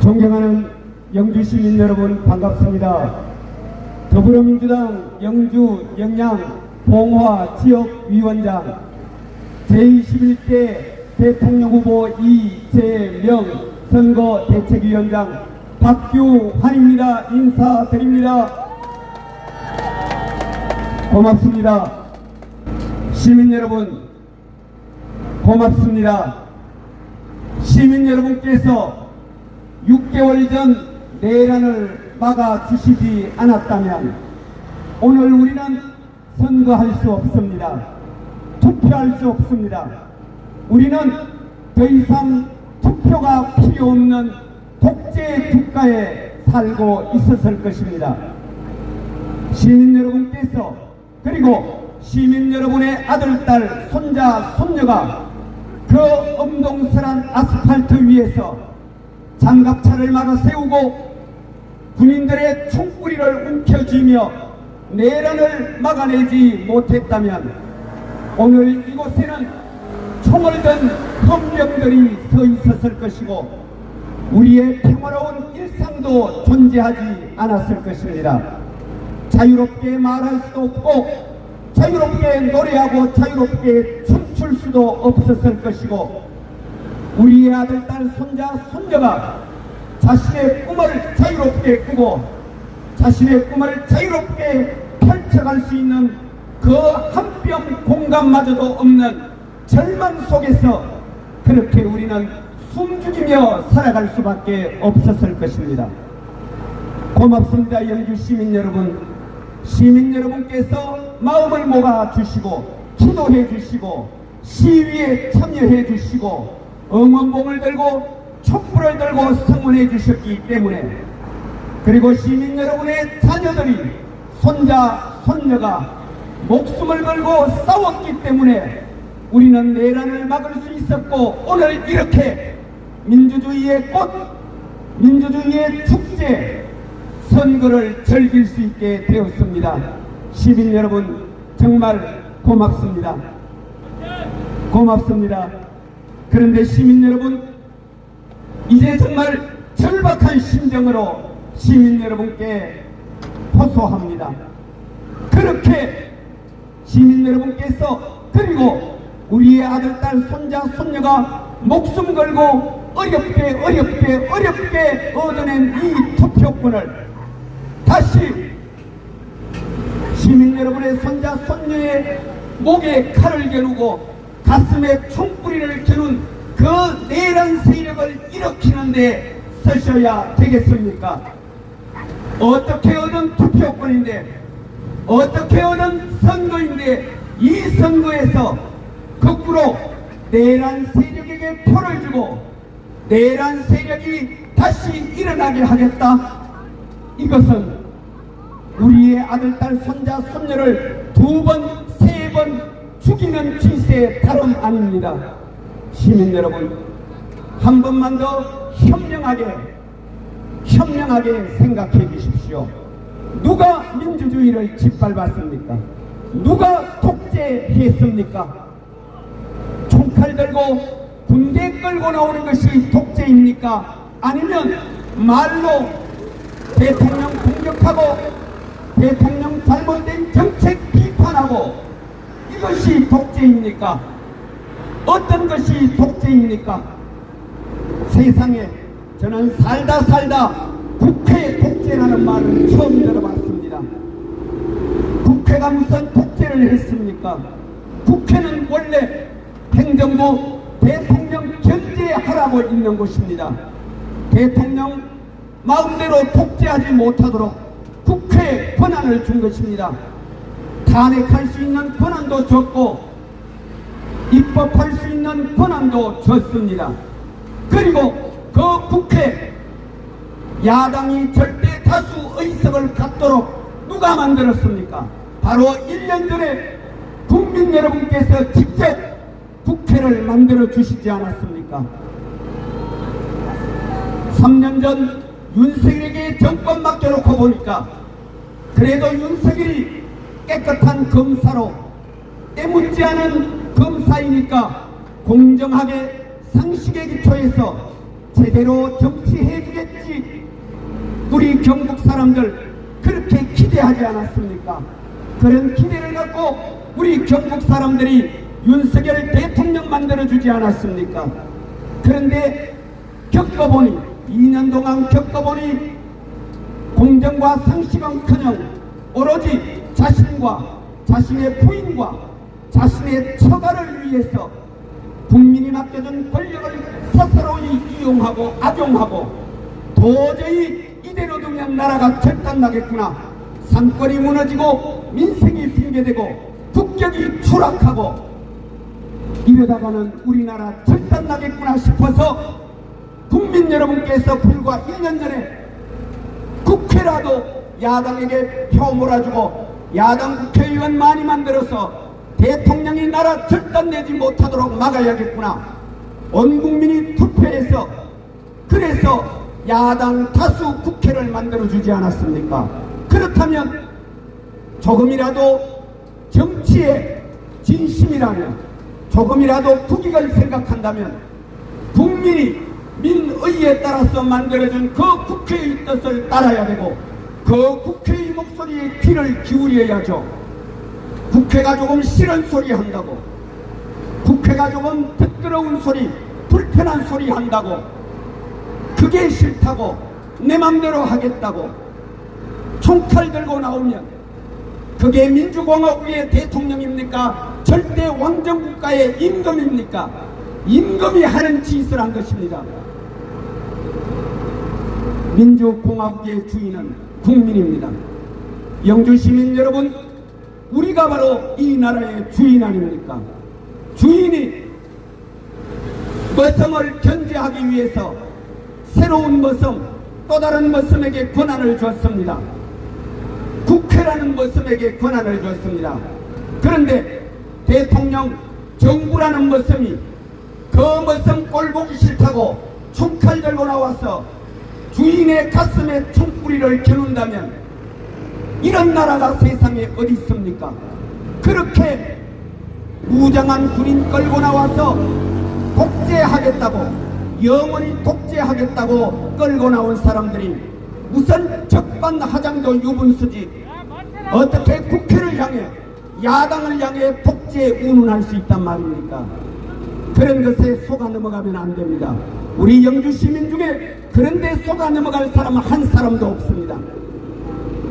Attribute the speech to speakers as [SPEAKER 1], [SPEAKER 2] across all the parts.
[SPEAKER 1] 존경하는 영주 시민 여러분 반갑습니다. 더불어민주당 영주 영양 봉화 지역위원장 제21대 대통령 후보 이재명 선거대책위원장 박규환입니다. 인사드립니다. 고맙습니다. 시민 여러분 고맙습니다. 시민 여러분께서 6개월 전 내란을 막아주시지 않았다면 오늘 우리는 선거할 수 없습니다. 투표할 수 없습니다. 우리는 더 이상 투표가 필요 없는 독재 국가에 살고 있었을 것입니다. 시민 여러분께서 그리고 시민 여러분의 아들, 딸, 손자, 손녀가 그 엄동설한 아스팔트 위에서 장갑차를 막아 세우고 군인들의 총구리를 움켜쥐며 내란을 막아내지 못했다면 오늘 이곳에는 총을 든 헌병들이 서 있었을 것이고 우리의 평화로운 일상도 존재하지 않았을 것입니다. 자유롭게 말할 수도 없고 자유롭게 노래하고 자유롭게 춤출 수도 없었을 것이고 우리의 아들, 딸, 손자, 손녀가 자신의 꿈을 자유롭게 꾸고 자신의 꿈을 자유롭게 펼쳐갈 수 있는 그 한 뼘 공간마저도 없는 절망 속에서 그렇게 우리는 숨죽이며 살아갈 수밖에 없었을 것입니다. 고맙습니다. 영주 시민 여러분. 시민 여러분께서 마음을 모아주시고 기도해 주시고 시위에 참여해 주시고 응원봉을 들고 촛불을 들고 성원해 주셨기 때문에 그리고 시민 여러분의 자녀들이 손자, 손녀가 목숨을 걸고 싸웠기 때문에 우리는 내란을 막을 수 있었고 오늘 이렇게 민주주의의 꽃, 민주주의의 축제, 선거를 즐길 수 있게 되었습니다. 시민 여러분 정말 고맙습니다. 고맙습니다. 그런데 시민 여러분 이제 정말 절박한 심정으로 시민 여러분께 호소합니다. 그렇게 시민 여러분께서 그리고 우리의 아들, 딸, 손자, 손녀가 목숨 걸고 어렵게 얻어낸 이 투표권을 다시 시민 여러분의 손자, 손녀의 목에 칼을 겨누고 가슴에 총구리를 겨눈 그 내란 세력을 일으키는데 쓰셔야 되겠습니까? 어떻게 얻은 투표권인데 어떻게 얻은 선거인데 이 선거에서 거꾸로 내란 세력에게 표를 주고 내란 세력이 다시 일어나게 하겠다. 이것은 우리의 아들, 딸, 손자, 손녀를 2번, 3번 죽이는 짓의 다름 아닙니다. 시민 여러분 한 번만 더 현명하게 생각해 주십시오. 누가 민주주의를 짓밟았습니까? 누가 독재했습니까? 총칼 들고 군대 끌고 나오는 것이 독재입니까? 아니면 말로 대통령 공격하고 대통령 잘못된 정책 비판하고 이것이 독재입니까? 어떤 것이 독재입니까? 세상에 저는 살다 국회 독재라는 말을 처음 들어봤습니다. 국회가 무슨 독재를 했습니까? 국회는 원래 행정부 대통령 견제하라고 있는 곳입니다. 대통령 마음대로 독재하지 못하도록 국회에 권한을 준 것입니다. 탄핵할 수 있는 권한도 줬고 입법할 수 있는 권한도 줬습니다. 그리고 그 국회 야당이 절대 다수 의석을 갖도록 누가 만들었습니까? 바로 1년 전에 국민 여러분께서 직접 국회를 만들어 주시지 않았습니까? 3년 전 윤석열에게 정권 맡겨놓고 보니까 그래도 윤석열이 깨끗한 검사로 때묻지 않은 검사이니까 공정하게 상식에 기초해서 제대로 정치해주겠지 우리 경북 사람들 그렇게 기대하지 않았습니까? 그런 기대를 갖고 우리 경북 사람들이 윤석열 대통령 만들어주지 않았습니까? 그런데 겪어보니 2년 동안 겪어보니 공정과 상식은커녕 오로지 자신과 자신의 부인과 자신의 처가를 위해서 국민이 맡겨준 권력을 사사로이 이용하고 악용하고 도저히 이대로 두면 나라가 절단나겠구나, 산골이 무너지고 민생이 붕괴되고 국격이 추락하고 이러다가는 우리나라 절단나겠구나 싶어서 국민 여러분께서 불과 1년 전에 국회라도 야당에게 표 몰아주고 야당 국회의원 많이 만들어서 대통령이 나라 절단내지 못하도록 막아야겠구나, 온 국민이 투표해서 그래서 야당 다수 국회를 만들어주지 않았습니까? 그렇다면 조금이라도 정치에 진심이라면, 조금이라도 국익을 생각한다면 국민이 민의에 따라서 만들어준 그 국회의 뜻을 따라야 되고 그 국회의 목소리에 귀를 기울여야죠. 국회가 조금 싫은 소리 한다고, 국회가 조금 부끄러운 소리, 불편한 소리 한다고, 그게 싫다고 내 맘대로 하겠다고 총칼 들고 나오면 그게 민주공화국의 대통령입니까? 절대 왕정국가의 임금입니까? 임금이 하는 짓을 한 것입니다. 민주공화국의 주인은 국민입니다. 영주시민 여러분, 우리가 바로 이 나라의 주인 아닙니까? 주인이 머슴을 견제하기 위해서 새로운 머슴, 또 다른 머슴에게 권한을 줬습니다. 국회라는 머슴에게 권한을 줬습니다. 그런데 대통령, 정부라는 머슴이 그 머슴 꼴 보기 싫다고 총칼 들고 나와서 주인의 가슴에 총구리를 겨눈다면 이런 나라가 세상에 어디 있습니까? 그렇게 무장한 군인 끌고 나와서 독재하겠다고, 영원히 독재하겠다고 끌고 나온 사람들이 무슨 적반하장도 유분수지 어떻게 국회를 향해, 야당을 향해 독재에 운운할 수 있단 말입니까? 그런 것에 속아 넘어가면 안 됩니다. 우리 영주 시민 중에 그런 데 속아 넘어갈 사람은 한 사람도 없습니다.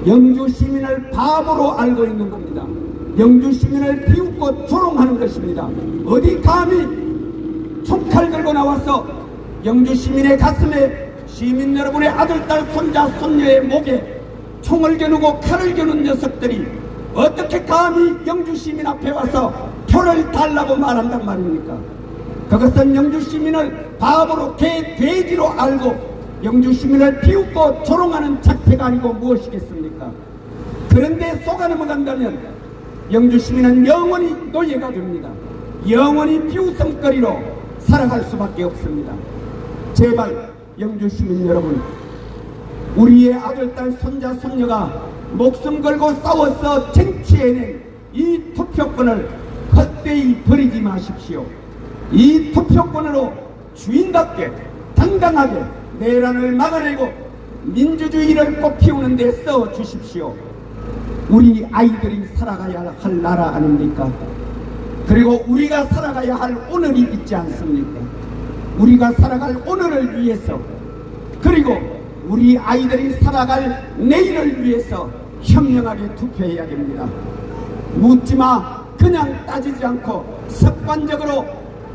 [SPEAKER 1] 영주 시민을 바보로 알고 있는 겁니다. 영주 시민을 비웃고 조롱하는 것입니다. 어디 감히 총칼 들고 나와서 영주 시민의 가슴에, 시민 여러분의 아들, 딸, 손자, 손녀의 목에 총을 겨누고 칼을 겨눈 녀석들이 어떻게 감히 영주 시민 앞에 와서 표를 달라고 말한단 말입니까? 그것은 영주 시민을 바보로 돼지로 알고 영주 시민을 비웃고 조롱하는 작태가 아니고 무엇이겠습니까? 그런데 속아 넘어간다면 영주 시민은 영원히 노예가 됩니다. 영원히 비웃음거리로 살아갈 수밖에 없습니다. 제발 영주 시민 여러분, 우리의 아들, 딸, 손자, 손녀가 목숨 걸고 싸워서 쟁취해낸 이 투표권을 헛되이 버리지 마십시오. 이 투표권으로 주인답게 당당하게 내란을 막아내고 민주주의를 꽃피우는 데 써주십시오. 우리 아이들이 살아가야 할 나라 아닙니까? 그리고 우리가 살아가야 할 오늘이 있지 않습니까? 우리가 살아갈 오늘을 위해서, 그리고 우리 아이들이 살아갈 내일을 위해서 현명하게 투표해야 됩니다. 묻지마, 그냥 따지지 않고 습관적으로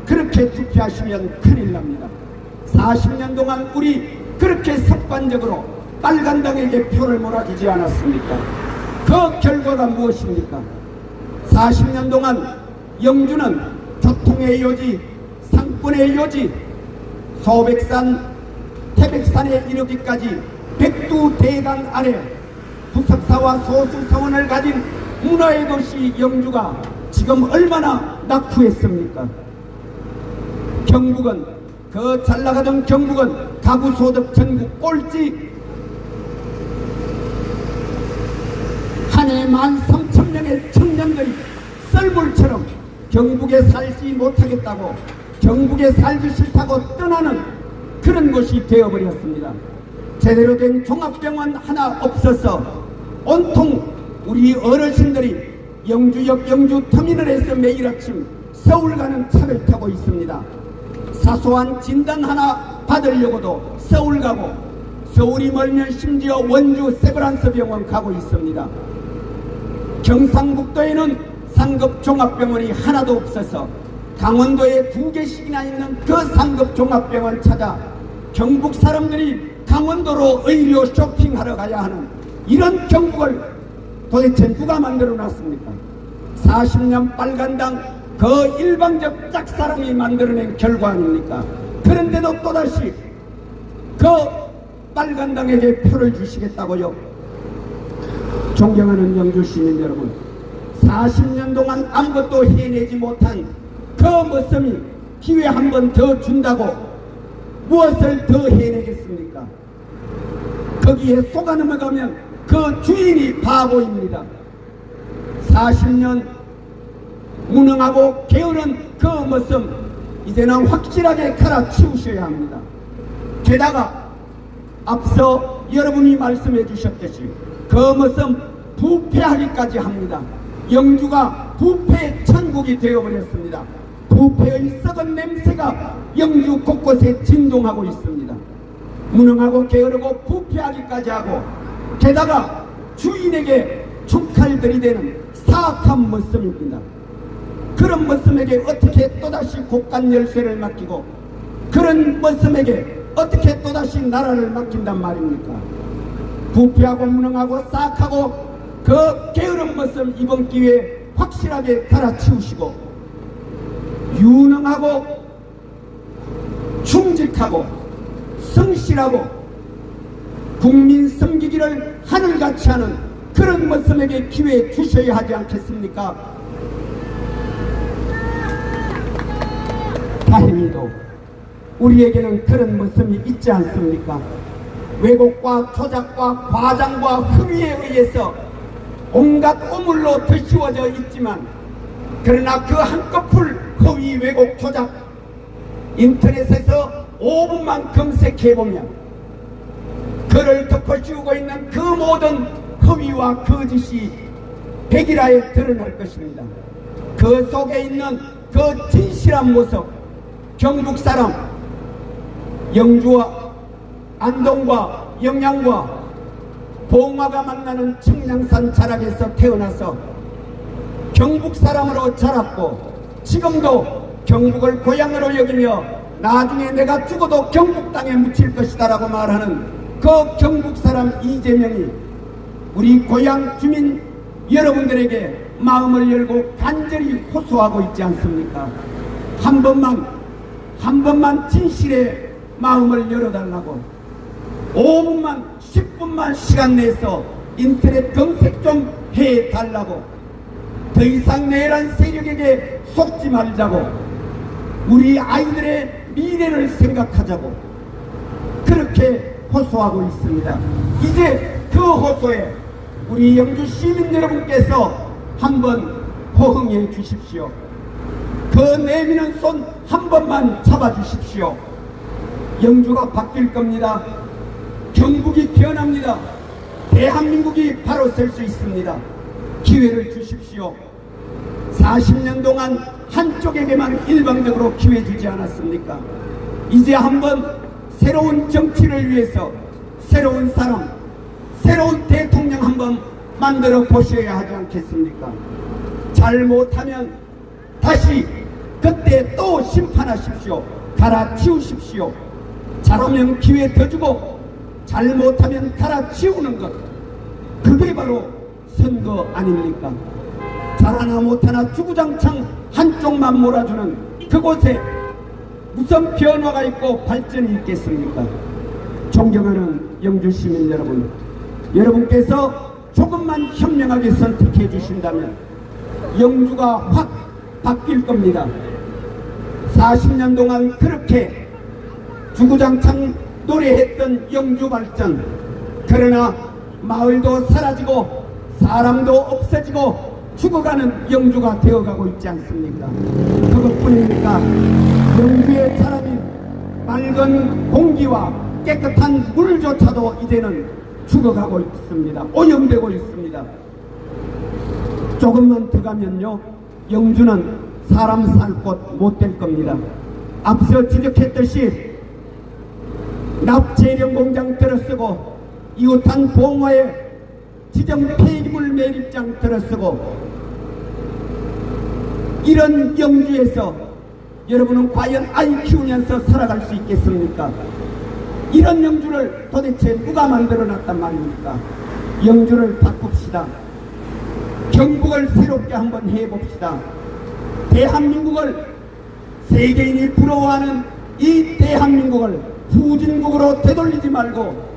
[SPEAKER 1] 그렇게 투표하시면 큰일 납니다. 40년 동안 우리 그렇게 습관적으로 빨간당에게 표를 몰아주지 않았습니까? 그 결과가 무엇입니까? 40년 동안 영주는 교통의 요지, 상권의 요지, 소백산, 태백산에 이르기까지 백두대간 아래 부석사와 소수서원을 가진 문화의 도시 영주가 지금 얼마나 낙후했습니까? 경북은, 그 잘나가던 경북은 가구소득 전국 꼴찌, 한 해 13,000명의 청년들이 썰물처럼 경북에 살지 못하겠다고, 경북에 살기 싫다고 떠나는 그런 곳이 되어버렸습니다. 제대로 된 종합병원 하나 없어서 온통 우리 어르신들이 영주역 영주터미널에서 매일 아침 서울 가는 차를 타고 있습니다. 사소한 진단 하나 받으려고도 서울 가고, 서울이 멀면 심지어 원주 세브란스 병원 가고 있습니다. 경상북도에는 상급 종합병원이 하나도 없어서 강원도에 2개씩이나 있는 그 상급 종합병원 찾아 경북 사람들이 강원도로 의료 쇼핑하러 가야 하는 이런 경북을 도대체 누가 만들어 놨습니까? 40년 빨간당 그 일방적 짝사랑이 만들어낸 결과 아닙니까? 그런데도 또다시 그 빨간당에게 표를 주시겠다고요? 존경하는 영주 시민 여러분, 40년 동안 아무것도 해내지 못한 그 모습이 기회 한 번 더 준다고 무엇을 더 해내겠습니까? 거기에 속아 넘어가면 그 주인이 바보입니다. 40년 무능하고 게으른 그 모습 이제는 확실하게 갈아치우셔야 합니다. 게다가 앞서 여러분이 말씀해 주셨듯이 그 모습 부패하기까지 합니다. 영주가 부패의 천국이 되어버렸습니다. 부패의 썩은 냄새가 영주 곳곳에 진동하고 있습니다. 무능하고 게으르고 부패하기까지 하고 게다가 주인에게 축칼 들이대는 사악한 모습입니다. 그런 모습에게 어떻게 또다시 곳간 열쇠를 맡기고 그런 모습에게 어떻게 또다시 나라를 맡긴단 말입니까? 부패하고 무능하고 사악하고 그 게으른 모습 이번 기회에 확실하게 갈아치우시고 유능하고 충직하고 성실하고 국민 섬기기를 하늘같이 하는 그런 모습에게 기회 주셔야 하지 않겠습니까? 다행히도 우리에게는 그런 모습이 있지 않습니까? 왜곡과 조작과 과장과 흠의에 의해서 온갖 오물로 드시워져 있지만, 그러나 그 한꺼풀 허위 왜곡 조작 인터넷에서 5분만 검색해보면 그를 덮어씌우고 있는 그 모든 허위와 거짓이 백일하에 드러날 것입니다. 그 속에 있는 그 진실한 모습, 경북 사람 영주와 안동과 영양과 봉화가 만나는 청량산 자락에서 태어나서 경북 사람으로 자랐고 지금도 경북을 고향으로 여기며 나중에 내가 죽어도 경북 땅에 묻힐 것이다 라고 말하는 그 경북 사람 이재명이 우리 고향 주민 여러분들에게 마음을 열고 간절히 호소하고 있지 않습니까? 한 번만 진실의 마음을 열어달라고 5분만 10분만 시간 내서 인터넷 검색 좀 해달라고, 더 이상 내란 세력에게 속지 말자고, 우리 아이들의 미래를 생각하자고 그렇게 호소하고 있습니다. 이제 그 호소에 우리 영주 시민 여러분께서 한번 호응해 주십시오. 그 내미는 손 한 번만 잡아주십시오. 영주가 바뀔 겁니다. 경북이 변합니다. 대한민국이 바로 설 수 있습니다. 기회를 주십시오. 40년 동안 한쪽에게만 일방적으로 기회 주지 않았습니까? 이제 한번 새로운 정치를 위해서 새로운 사람, 새로운 대통령 한번 만들어 보셔야 하지 않겠습니까? 잘못하면 다시 그때 또 심판하십시오. 갈아치우십시오. 잘하면 기회 더 주고 잘못하면 갈아치우는 것, 그게 바로 선거 아닙니까? 잘하나 못하나 주구장창 한쪽만 몰아주는 그곳에 무슨 변화가 있고 발전이 있겠습니까? 존경하는 영주 시민 여러분, 여러분께서 조금만 현명하게 선택해 주신다면 영주가 확 바뀔 겁니다. 40년 동안 그렇게 주구장창 노래했던 영주 발전, 그러나 마을도 사라지고 사람도 없어지고 죽어가는 영주가 되어가고 있지 않습니까? 그것뿐입니까? 영주의 사라진 맑은 공기와 깨끗한 물조차도 이제는 죽어가고 있습니다. 오염되고 있습니다. 조금만 더 가면요, 영주는 사람 살 곳 못 될 겁니다. 앞서 지적했듯이 납재령 공장 들어쓰고 이웃한 봉화에 지정 폐기물 매립장 들어쓰고 이런 영주에서 여러분은 과연 아이 키우면서 살아갈 수 있겠습니까? 이런 영주를 도대체 누가 만들어 놨단 말입니까? 영주를 바꿉시다. 경북을 새롭게 한번 해봅시다. 대한민국을 세계인이 부러워하는 이 대한민국을 후진국으로 되돌리지 말고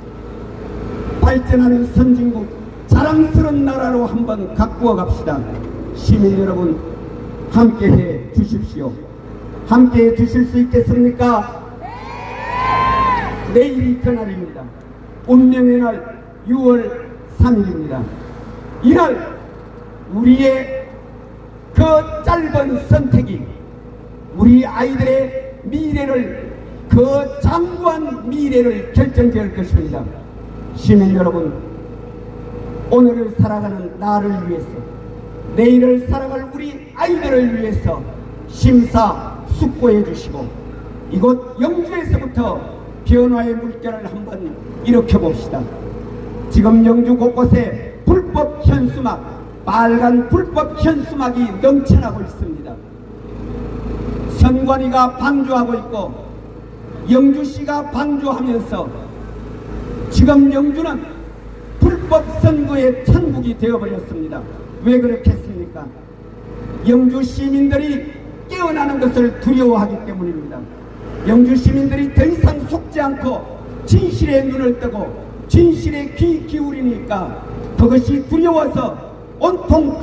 [SPEAKER 1] 발전하는 선진국 자랑스러운 나라로 한번 가꾸어 갑시다. 시민 여러분, 함께해 주십시오. 함께해 주실 수 있겠습니까? 내일이 그날입니다. 운명의 날 6월 3일입니다. 이날 우리의 그 짧은 선택이 우리 아이들의 미래를, 그 장구한 미래를 결정지을 것입니다. 시민 여러분, 오늘을 살아가는 나를 위해서, 내일을 살아갈 우리 아이들을 위해서 심사숙고해 주시고 이곳 영주에서부터 변화의 물결을 한번 일으켜 봅시다. 지금 영주 곳곳에 불법 현수막, 빨간 불법 현수막이 넘쳐나고 있습니다. 선관위가 방조하고 있고 영주시가 방조하면서 지금 영주는 불법 선거의 천국이 되어버렸습니다. 왜 그렇겠습니까? 영주 시민들이 깨어나는 것을 두려워하기 때문입니다. 영주 시민들이 더 이상 속지 않고 진실에 눈을 뜨고 진실에 귀 기울이니까 그것이 두려워서 온통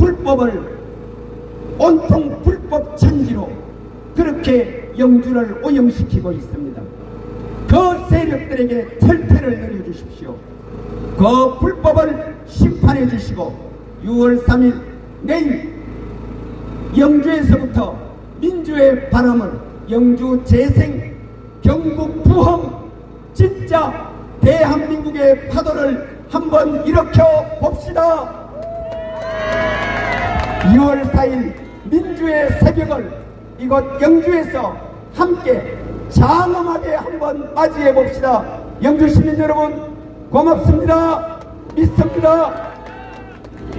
[SPEAKER 1] 불법 천지로 그렇게 영주를 오염시키고 있습니다. 그 세력들에게 철퇴를 내려주십시오. 그 불법을 심판해 주시고 6월 3일 내일 영주에서부터 민주의 바람을, 영주 재생, 경북 부흥, 진짜 대한민국의 파도를 한번 일으켜 봅시다. 2월 4일 민주의 새벽을 이곳 영주에서 함께 장엄하게 한번 맞이해 봅시다. 영주 시민 여러분, 고맙습니다. 믿습니다.